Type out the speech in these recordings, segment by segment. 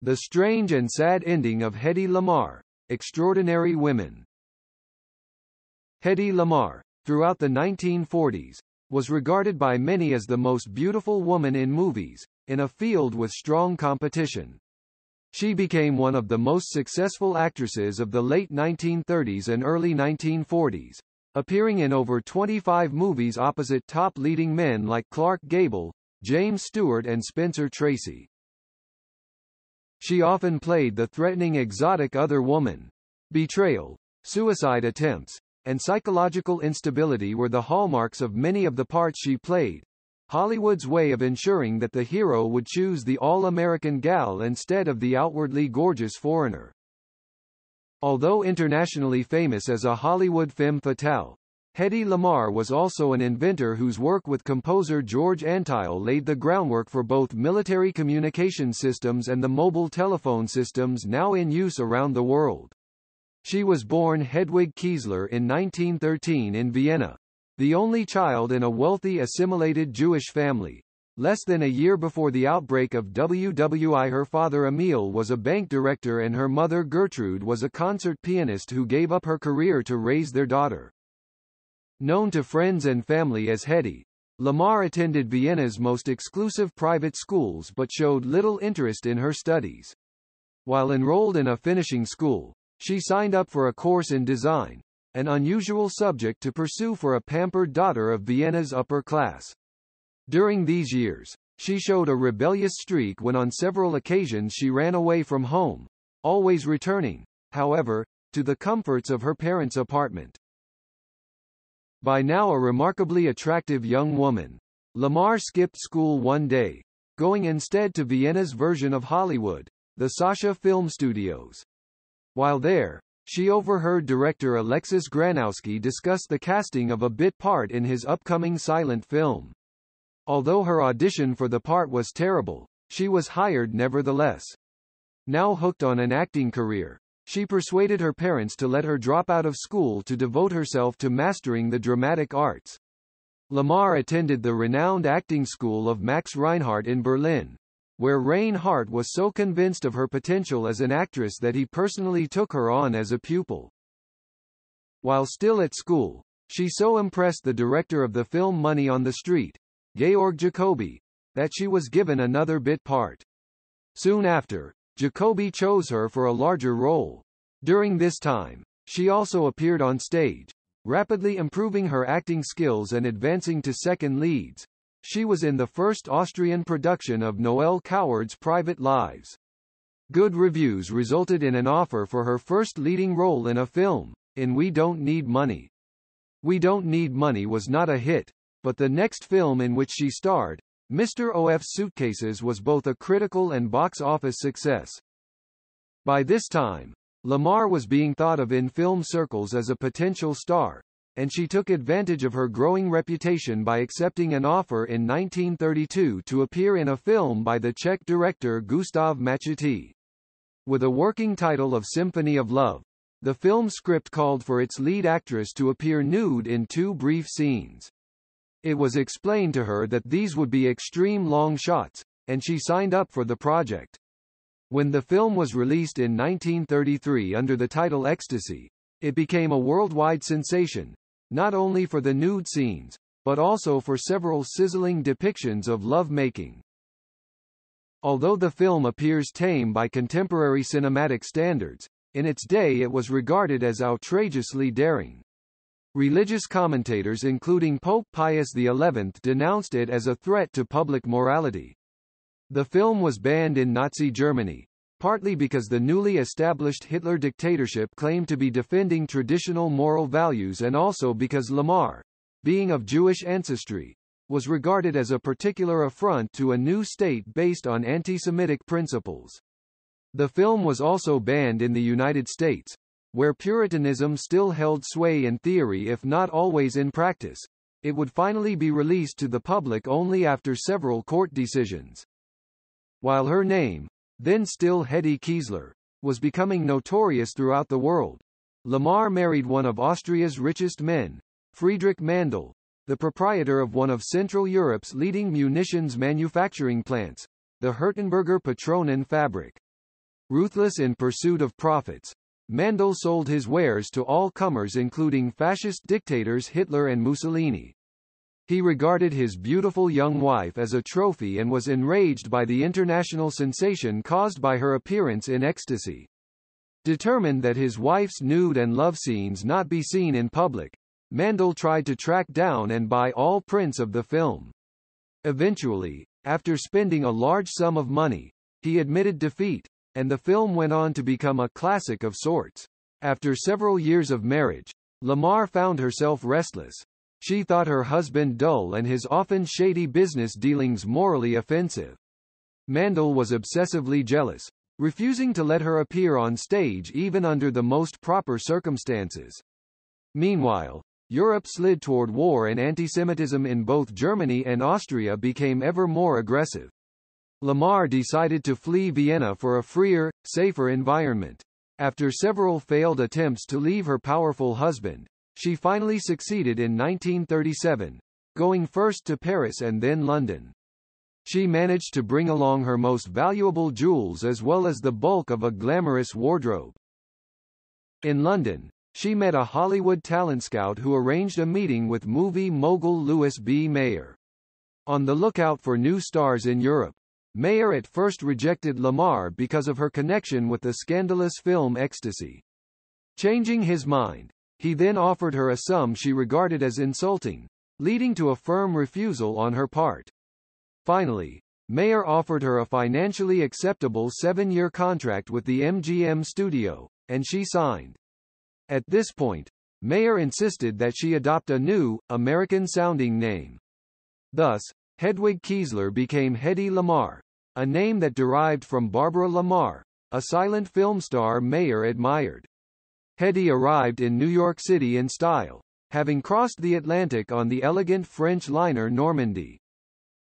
The Strange and Sad Ending of Hedy Lamarr, Extraordinary Women. Hedy Lamarr, throughout the 1940s, was regarded by many as the most beautiful woman in movies, in a field with strong competition. She became one of the most successful actresses of the late 1930s and early 1940s, appearing in over 25 movies opposite top leading men like Clark Gable, James Stewart and Spencer Tracy. She often played the threatening exotic other woman. Betrayal, suicide attempts, and psychological instability were the hallmarks of many of the parts she played, Hollywood's way of ensuring that the hero would choose the all-American gal instead of the outwardly gorgeous foreigner. Although internationally famous as a Hollywood femme fatale, Hedy Lamarr was also an inventor whose work with composer George Antheil laid the groundwork for both military communication systems and the mobile telephone systems now in use around the world. She was born Hedwig Kiesler in 1913 in Vienna, the only child in a wealthy assimilated Jewish family. Less than a year before the outbreak of WWI, her father Emil was a bank director and her mother Gertrude was a concert pianist who gave up her career to raise their daughter. Known to friends and family as Hedy, Lamarr attended Vienna's most exclusive private schools but showed little interest in her studies. While enrolled in a finishing school, she signed up for a course in design, an unusual subject to pursue for a pampered daughter of Vienna's upper class. During these years, she showed a rebellious streak when on several occasions she ran away from home, always returning, however, to the comforts of her parents' apartment. By now a remarkably attractive young woman, Lamarr skipped school one day, going instead to Vienna's version of Hollywood, the Sasha Film Studios. While there, she overheard director Alexis Granowski discuss the casting of a bit part in his upcoming silent film. Although her audition for the part was terrible, she was hired nevertheless. Now hooked on an acting career, she persuaded her parents to let her drop out of school to devote herself to mastering the dramatic arts. Lamarr attended the renowned acting school of Max Reinhardt in Berlin, where Reinhardt was so convinced of her potential as an actress that he personally took her on as a pupil. While still at school, she so impressed the director of the film Money on the Street, Georg Jacobi, that she was given another bit part. Soon after, Jacobi chose her for a larger role. During this time, she also appeared on stage, rapidly improving her acting skills and advancing to second leads. She was in the first Austrian production of Noel Coward's Private Lives. Good reviews resulted in an offer for her first leading role in a film, in We Don't Need Money. We Don't Need Money was not a hit, but the next film in which she starred, Mr. O.F.'s Suitcases, was both a critical and box office success. By this time, Lamarr was being thought of in film circles as a potential star, and she took advantage of her growing reputation by accepting an offer in 1932 to appear in a film by the Czech director Gustav Machetti. With a working title of Symphony of Love, the film script called for its lead actress to appear nude in 2 brief scenes. It was explained to her that these would be extreme long shots, and she signed up for the project. When the film was released in 1933 under the title Ecstasy, it became a worldwide sensation, not only for the nude scenes, but also for several sizzling depictions of love-making. Although the film appears tame by contemporary cinematic standards, in its day it was regarded as outrageously daring. Religious commentators including Pope Pius XI denounced it as a threat to public morality. The film was banned in Nazi Germany, partly because the newly established Hitler dictatorship claimed to be defending traditional moral values and also because Lamarr, being of Jewish ancestry, was regarded as a particular affront to a new state based on anti-Semitic principles. The film was also banned in the United States, where Puritanism still held sway in theory if not always in practice. It would finally be released to the public only after several court decisions. While her name, then still Hedy Kiesler, was becoming notorious throughout the world, Lamarr married one of Austria's richest men, Friedrich Mandl, the proprietor of one of Central Europe's leading munitions manufacturing plants, the Hertenberger Patronen Fabrik. Ruthless in pursuit of profits, Mandel sold his wares to all comers including fascist dictators Hitler and Mussolini. He regarded his beautiful young wife as a trophy and was enraged by the international sensation caused by her appearance in ecstasy. Determined that his wife's nude and love scenes not be seen in public, Mandel tried to track down and buy all prints of the film. Eventually, after spending a large sum of money, he admitted defeat, and the film went on to become a classic of sorts. After several years of marriage, Lamarr found herself restless. She thought her husband dull and his often shady business dealings morally offensive. Mandel was obsessively jealous, refusing to let her appear on stage even under the most proper circumstances. Meanwhile, Europe slid toward war and antisemitism in both Germany and Austria became ever more aggressive. Lamarr decided to flee Vienna for a freer, safer environment. After several failed attempts to leave her powerful husband, she finally succeeded in 1937, going first to Paris and then London. She managed to bring along her most valuable jewels as well as the bulk of a glamorous wardrobe. In London, she met a Hollywood talent scout who arranged a meeting with movie mogul Louis B. Mayer. On the lookout for new stars in Europe, Mayer at first rejected Lamarr because of her connection with the scandalous film Ecstasy. Changing his mind, he then offered her a sum she regarded as insulting, leading to a firm refusal on her part. Finally, Mayer offered her a financially acceptable 7-year contract with the MGM studio, and she signed. At this point, Mayer insisted that she adopt a new, American-sounding name. Thus, Hedwig Kiesler became Hedy Lamarr, a name that derived from Barbara Lamarr, a silent film star Mayer admired. Hedy arrived in New York City in style, having crossed the Atlantic on the elegant French liner Normandy.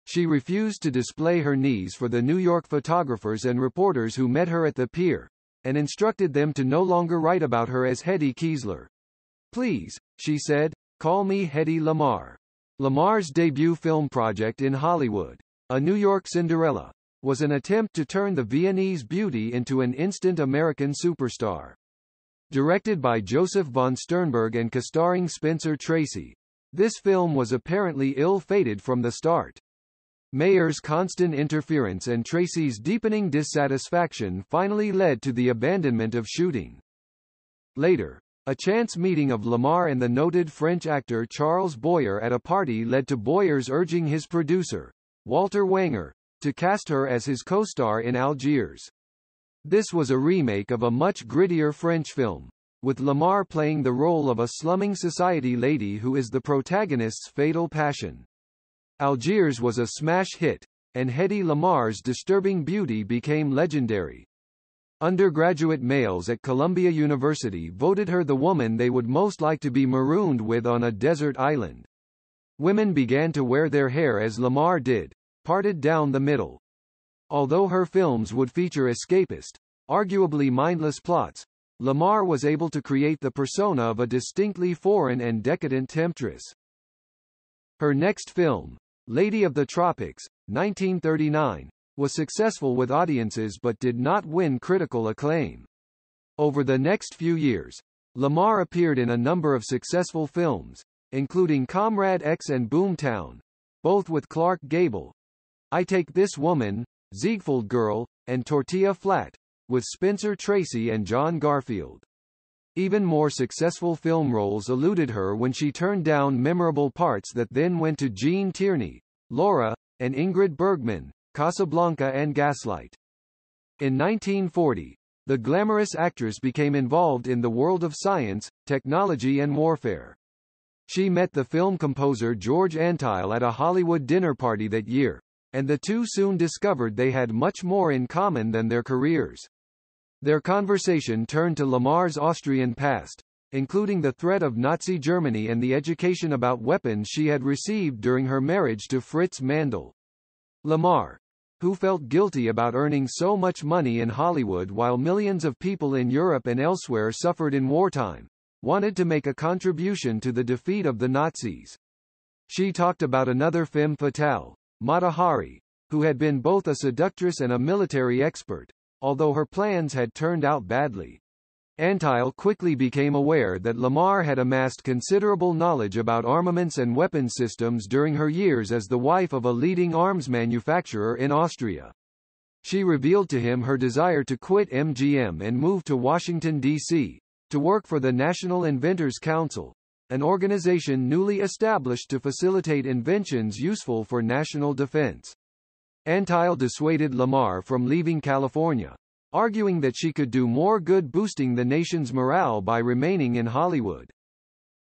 She refused to display her knees for the New York photographers and reporters who met her at the pier, and instructed them to no longer write about her as Hedy Kiesler. "Please," she said, "call me Hedy Lamarr." Lamarr's debut film project in Hollywood, A New York Cinderella, was an attempt to turn the Viennese beauty into an instant American superstar. Directed by Joseph von Sternberg and co-starring Spencer Tracy, this film was apparently ill-fated from the start. Mayer's constant interference and Tracy's deepening dissatisfaction finally led to the abandonment of shooting. Later, a chance meeting of Lamarr and the noted French actor Charles Boyer at a party led to Boyer's urging his producer, Walter Wanger, to cast her as his co-star in Algiers. This was a remake of a much grittier French film, with Lamarr playing the role of a slumming society lady who is the protagonist's fatal passion. Algiers was a smash hit, and Hedy Lamarr's disturbing beauty became legendary. Undergraduate males at Columbia University voted her the woman they would most like to be marooned with on a desert island. Women began to wear their hair as Lamarr did, parted down the middle. Although her films would feature escapist, arguably mindless plots, Lamarr was able to create the persona of a distinctly foreign and decadent temptress. Her next film, Lady of the Tropics, 1939, was successful with audiences but did not win critical acclaim. Over the next few years, Lamarr appeared in a number of successful films, including Comrade X and Boomtown, both with Clark Gable, I Take This Woman, Ziegfeld Girl, and Tortilla Flat, with Spencer Tracy and John Garfield. Even more successful film roles eluded her when she turned down memorable parts that then went to Gene Tierney, Laura, and Ingrid Bergman, Casablanca and Gaslight. In 1940, the glamorous actress became involved in the world of science, technology and warfare. She met the film composer George Antheil at a Hollywood dinner party that year, and the two soon discovered they had much more in common than their careers. Their conversation turned to Lamarr's Austrian past, including the threat of Nazi Germany and the education about weapons she had received during her marriage to Fritz Mandel. Lamarr, who felt guilty about earning so much money in Hollywood while millions of people in Europe and elsewhere suffered in wartime, wanted to make a contribution to the defeat of the Nazis. She talked about another femme fatale, Mata Hari, who had been both a seductress and a military expert, although her plans had turned out badly. Antheil quickly became aware that Lamarr had amassed considerable knowledge about armaments and weapons systems during her years as the wife of a leading arms manufacturer in Austria. She revealed to him her desire to quit MGM and move to Washington, D.C., to work for the National Inventors Council, an organization newly established to facilitate inventions useful for national defense. Antheil dissuaded Lamarr from leaving California, arguing that she could do more good boosting the nation's morale by remaining in Hollywood.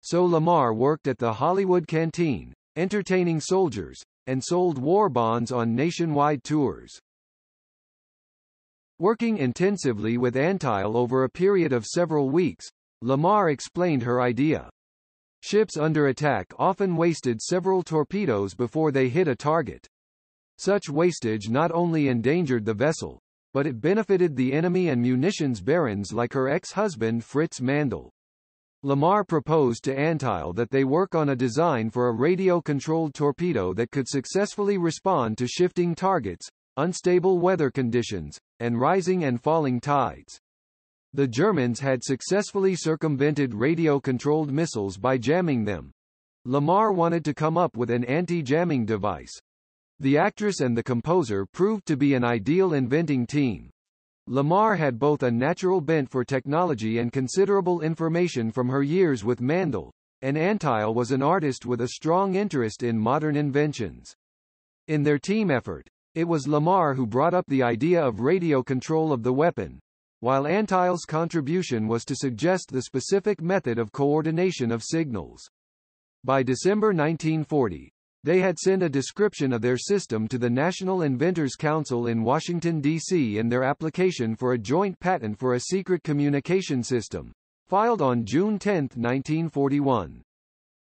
So Lamarr worked at the Hollywood Canteen, entertaining soldiers, and sold war bonds on nationwide tours. Working intensively with Antheil over a period of several weeks, Lamarr explained her idea. Ships under attack often wasted several torpedoes before they hit a target. Such wastage not only endangered the vessel, but it benefited the enemy and munitions barons like her ex-husband Fritz Mandl. Lamarr proposed to Antheil that they work on a design for a radio-controlled torpedo that could successfully respond to shifting targets, unstable weather conditions, and rising and falling tides. The Germans had successfully circumvented radio-controlled missiles by jamming them. Lamarr wanted to come up with an anti-jamming device. The actress and the composer proved to be an ideal inventing team. Lamarr had both a natural bent for technology and considerable information from her years with Mandl, and Antheil was an artist with a strong interest in modern inventions. In their team effort, it was Lamarr who brought up the idea of radio control of the weapon, while Antheil's contribution was to suggest the specific method of coordination of signals. By December 1940, they had sent a description of their system to the National Inventors Council in Washington, D.C. in their application for a joint patent for a secret communication system, filed on June 10, 1941.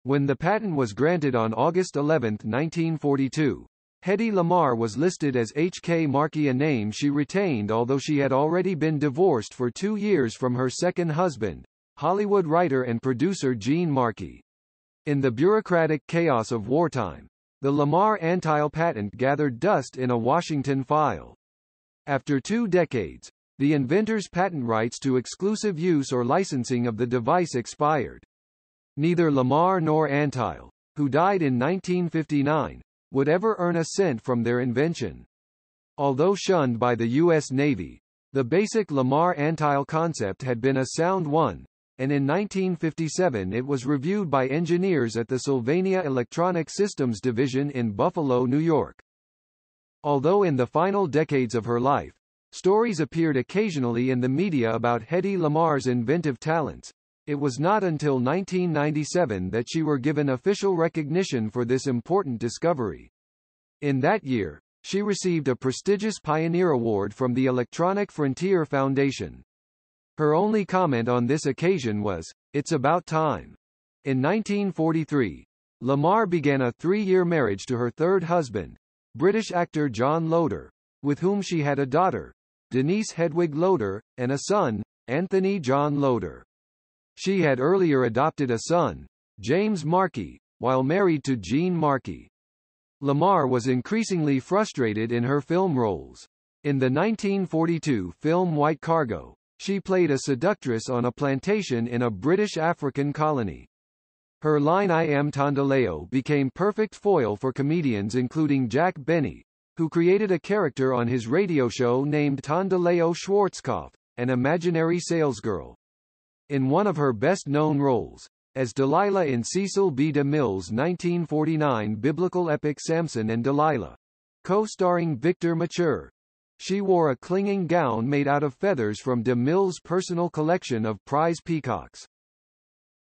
When the patent was granted on August 11, 1942, Hedy Lamarr was listed as H.K. Markey, a name she retained although she had already been divorced for 2 years from her second husband, Hollywood writer and producer Gene Markey. In the bureaucratic chaos of wartime, the Lamarr-Antheil patent gathered dust in a Washington file. After 2 decades, the inventor's patent rights to exclusive use or licensing of the device expired. Neither Lamarr nor Antheil, who died in 1959, would ever earn a cent from their invention. Although shunned by the U.S. Navy, the basic Lamarr-Antheil concept had been a sound one, and in 1957 it was reviewed by engineers at the Sylvania Electronic Systems Division in Buffalo, New York. Although in the final decades of her life, stories appeared occasionally in the media about Hedy Lamarr's inventive talents, it was not until 1997 that she were given official recognition for this important discovery. In that year, she received a prestigious Pioneer Award from the Electronic Frontier Foundation. Her only comment on this occasion was, "It's about time." In 1943, Lamarr began a 3-year marriage to her third husband, British actor John Loder, with whom she had a daughter, Denise Hedwig Loder, and a son, Anthony John Loder. She had earlier adopted a son, James Markey, while married to Gene Markey. Lamarr was increasingly frustrated in her film roles. In the 1942 film White Cargo, she played a seductress on a plantation in a British African colony. Her line "I am Tondaleo" became perfect foil for comedians including Jack Benny, who created a character on his radio show named Tondaleo Schwarzkopf, an imaginary salesgirl. In one of her best-known roles, as Delilah in Cecil B. DeMille's 1949 biblical epic Samson and Delilah, co-starring Victor Mature, she wore a clinging gown made out of feathers from DeMille's personal collection of prize peacocks.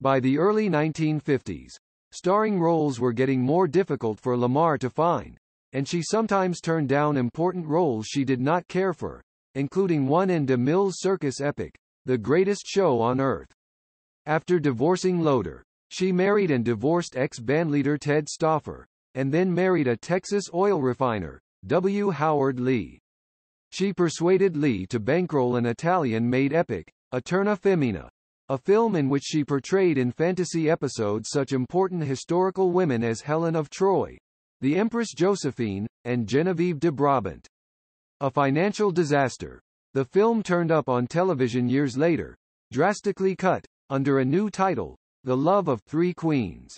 By the early 1950s, starring roles were getting more difficult for Lamarr to find, and she sometimes turned down important roles she did not care for, including one in DeMille's circus epic, The Greatest Show on Earth. After divorcing Loder, she married and divorced ex-bandleader Ted Stauffer, and then married a Texas oil refiner, W. Howard Lee. She persuaded Lee to bankroll an Italian-made epic, Eterna Femina, a film in which she portrayed in fantasy episodes such important historical women as Helen of Troy, the Empress Josephine, and Genevieve de Brabant. A financial disaster, The film turned up on television years later, drastically cut, under a new title, The Love of Three Queens.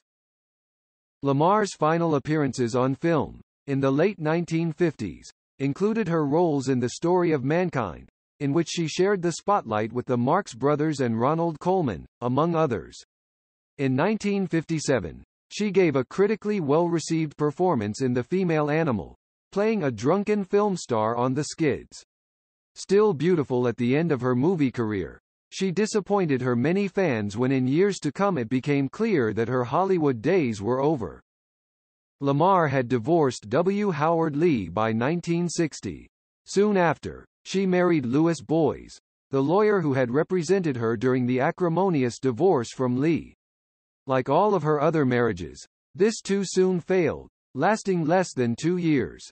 Lamarr's final appearances on film, in the late 1950s, included her roles in The Story of Mankind, in which she shared the spotlight with the Marx Brothers and Ronald Colman, among others. In 1957, she gave a critically well-received performance in The Female Animal, playing a drunken film star on the skids. Still beautiful at the end of her movie career, she disappointed her many fans when in years to come it became clear that her Hollywood days were over. Lamarr had divorced W. Howard Lee by 1960. Soon after, she married Louis Boys, the lawyer who had represented her during the acrimonious divorce from Lee. Like all of her other marriages, this too soon failed, lasting less than 2 years.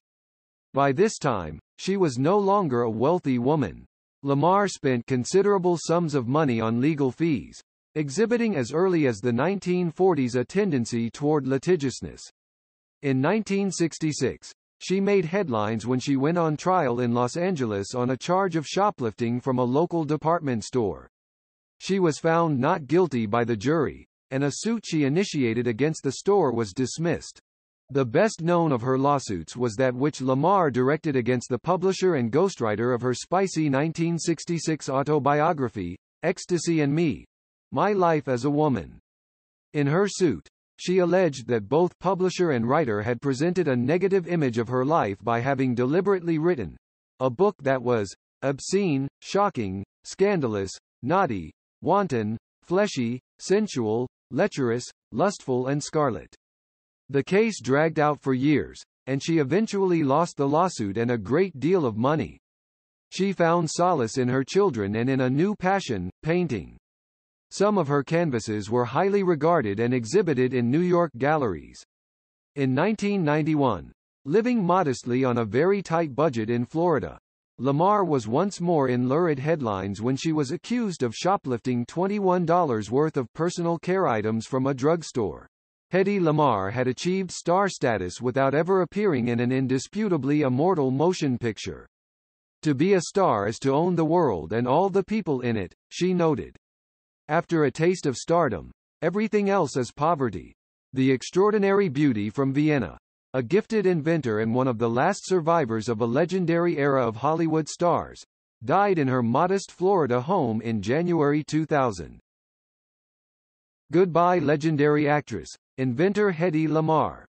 By this time, she was no longer a wealthy woman. Lamarr spent considerable sums of money on legal fees, exhibiting as early as the 1940s a tendency toward litigiousness. In 1966, she made headlines when she went on trial in Los Angeles on a charge of shoplifting from a local department store. She was found not guilty by the jury, and a suit she initiated against the store was dismissed. The best known of her lawsuits was that which Lamarr directed against the publisher and ghostwriter of her spicy 1966 autobiography, Ecstasy and Me: My Life as a Woman. In her suit, she alleged that both publisher and writer had presented a negative image of her life by having deliberately written a book that was obscene, shocking, scandalous, naughty, wanton, fleshy, sensual, lecherous, lustful and scarlet. The case dragged out for years, and she eventually lost the lawsuit and a great deal of money. She found solace in her children and in a new passion, painting. Some of her canvases were highly regarded and exhibited in New York galleries. In 1991, living modestly on a very tight budget in Florida, Lamarr was once more in lurid headlines when she was accused of shoplifting $21 worth of personal care items from a drugstore. Hedy Lamarr had achieved star status without ever appearing in an indisputably immortal motion picture. To be a star is to own the world and all the people in it, she noted. After a taste of stardom, everything else is poverty. The extraordinary beauty from Vienna, a gifted inventor and one of the last survivors of a legendary era of Hollywood stars, died in her modest Florida home in January 2000. Goodbye legendary actress, inventor Hedy Lamarr.